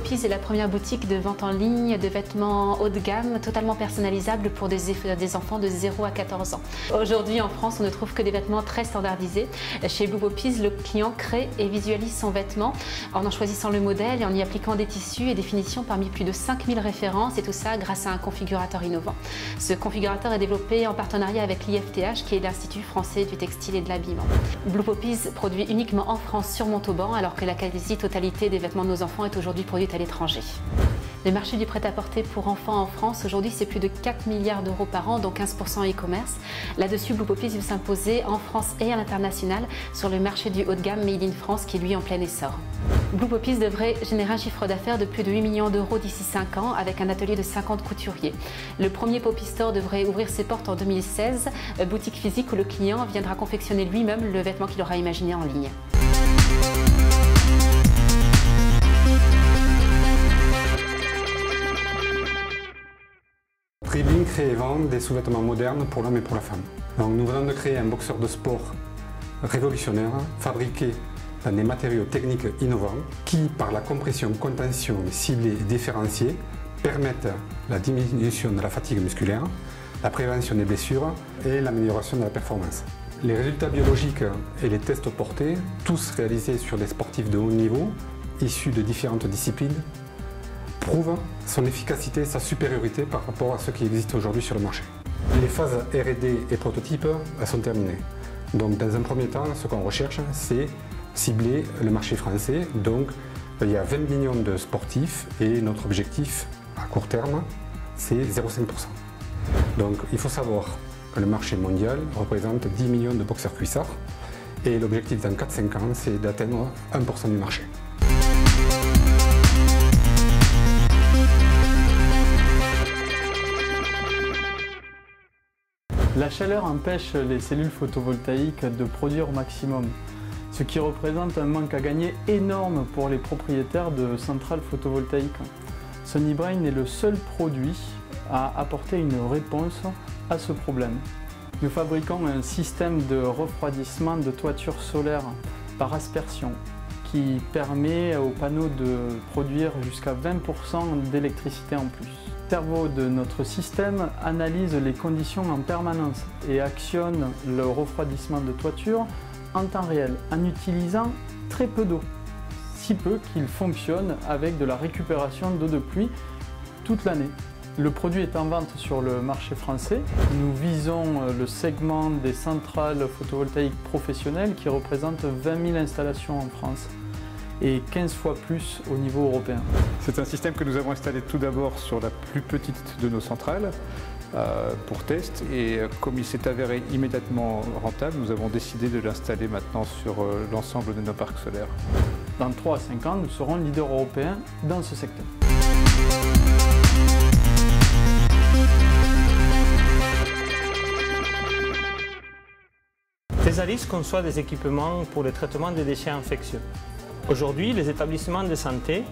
Poppies est la première boutique de vente en ligne de vêtements haut de gamme, totalement personnalisables pour des enfants de 0 à 14 ans. Aujourd'hui en France, on ne trouve que des vêtements très standardisés. Chez Blue Poppies, le client crée et visualise son vêtement en choisissant le modèle et en y appliquant des tissus et des finitions parmi plus de 5000 références, et tout ça grâce à un configurateur innovant. Ce configurateur est développé en partenariat avec l'IFTH, qui est l'Institut français du textile et de l'habillement. Blue Poppies produit uniquement en France sur Montauban, alors que la quasi-totalité des vêtements de nos enfants est aujourd'hui produite à l'étranger. Le marché du prêt-à-porter pour enfants en France, aujourd'hui, c'est plus de 4 milliards d'euros par an, dont 15% e-commerce. Là-dessus, Blue Poppies veut s'imposer en France et à l'international sur le marché du haut de gamme Made in France, qui est lui en plein essor. Blue Poppies devrait générer un chiffre d'affaires de plus de 8 millions d'euros d'ici 5 ans, avec un atelier de 50 couturiers. Le premier Poppy Store devrait ouvrir ses portes en 2016, boutique physique où le client viendra confectionner lui-même le vêtement qu'il aura imaginé en ligne. Tribling crée et vend des sous-vêtements modernes pour l'homme et pour la femme. Donc nous venons de créer un boxeur de sport révolutionnaire, fabriqué dans des matériaux techniques innovants qui, par la compression, contention ciblée et différenciée, permettent la diminution de la fatigue musculaire, la prévention des blessures et l'amélioration de la performance. Les résultats biologiques et les tests portés, tous réalisés sur des sportifs de haut niveau, issus de différentes disciplines, prouvent son efficacité et sa supériorité par rapport à ce qui existe aujourd'hui sur le marché. Les phases R&D et prototypes sont terminées. Donc dans un premier temps, ce qu'on recherche, c'est cibler le marché français. Donc il y a 20 millions de sportifs et notre objectif à court terme, c'est 0,5%. Donc il faut savoir que le marché mondial représente 10 millions de boxeurs cuissards et l'objectif dans 4-5 ans, c'est d'atteindre 1% du marché. La chaleur empêche les cellules photovoltaïques de produire au maximum, ce qui représente un manque à gagner énorme pour les propriétaires de centrales photovoltaïques. Sunny Brain est le seul produit à apporter une réponse à ce problème. Nous fabriquons un système de refroidissement de toiture solaire par aspersion qui permet aux panneaux de produire jusqu'à 20% d'électricité en plus. Le cerveau de notre système analyse les conditions en permanence et actionne le refroidissement de toiture en temps réel en utilisant très peu d'eau, si peu qu'il fonctionne avec de la récupération d'eau de pluie toute l'année. Le produit est en vente sur le marché français. Nous visons le segment des centrales photovoltaïques professionnelles qui représente 20 000 installations en France et 15 fois plus au niveau européen. C'est un système que nous avons installé tout d'abord sur la plus petite de nos centrales pour test, et comme il s'est avéré immédiatement rentable, nous avons décidé de l'installer maintenant sur l'ensemble de nos parcs solaires. Dans 3 à 5 ans, nous serons leaders européens dans ce secteur. Tesalis conçoit des équipements pour le traitement des déchets infectieux. Aujourd'hui, les établissements de santé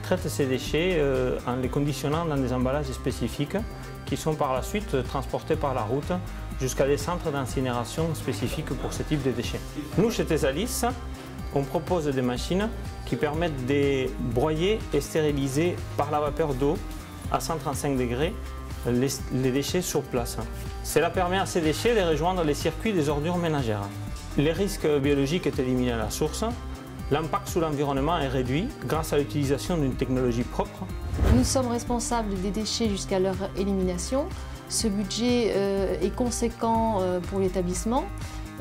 traitent ces déchets en les conditionnant dans des emballages spécifiques qui sont par la suite transportés par la route jusqu'à des centres d'incinération spécifiques pour ce type de déchets. Nous, chez Tesalis, on propose des machines qui permettent de broyer et stériliser par la vapeur d'eau à 135 degrés les déchets sur place. Cela permet à ces déchets de rejoindre les circuits des ordures ménagères. Les risques biologiques est éliminé à la source. L'impact sur l'environnement est réduit grâce à l'utilisation d'une technologie propre. Nous sommes responsables des déchets jusqu'à leur élimination. Ce budget est conséquent pour l'établissement.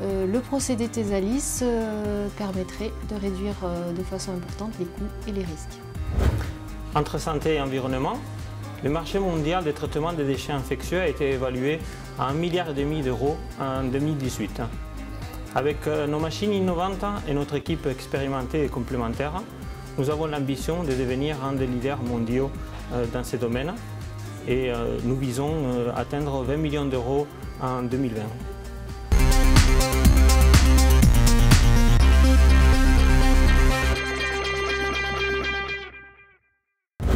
Le procédé Tesalis permettrait de réduire de façon importante les coûts et les risques. Entre santé et environnement, le marché mondial des traitements des déchets infectieux a été évalué à 1,5 milliard d'euros en 2018. Avec nos machines innovantes et notre équipe expérimentée et complémentaire, nous avons l'ambition de devenir un des leaders mondiaux dans ces domaines et nous visons atteindre 20 millions d'euros en 2020.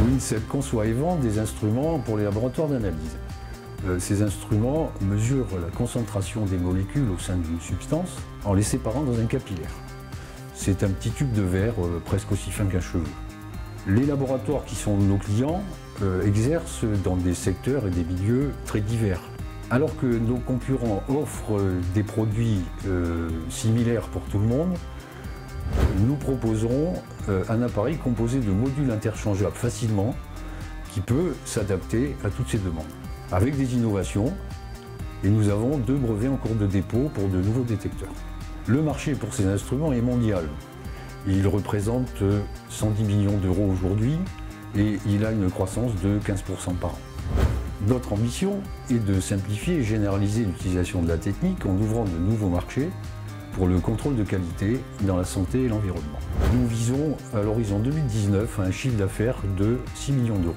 WINSEP conçoit et vend des instruments pour les laboratoires d'analyse. Ces instruments mesurent la concentration des molécules au sein d'une substance en les séparant dans un capillaire. C'est un petit tube de verre presque aussi fin qu'un cheveu. Les laboratoires qui sont nos clients exercent dans des secteurs et des milieux très divers. Alors que nos concurrents offrent des produits similaires pour tout le monde, nous proposerons un appareil composé de modules interchangeables facilement qui peut s'adapter à toutes ces demandes. Avec des innovations, et nous avons 2 brevets en cours de dépôt pour de nouveaux détecteurs. Le marché pour ces instruments est mondial. Il représente 110 millions d'euros aujourd'hui et il a une croissance de 15% par an. Notre ambition est de simplifier et généraliser l'utilisation de la technique en ouvrant de nouveaux marchés pour le contrôle de qualité dans la santé et l'environnement. Nous visons à l'horizon 2019 un chiffre d'affaires de 6 millions d'euros.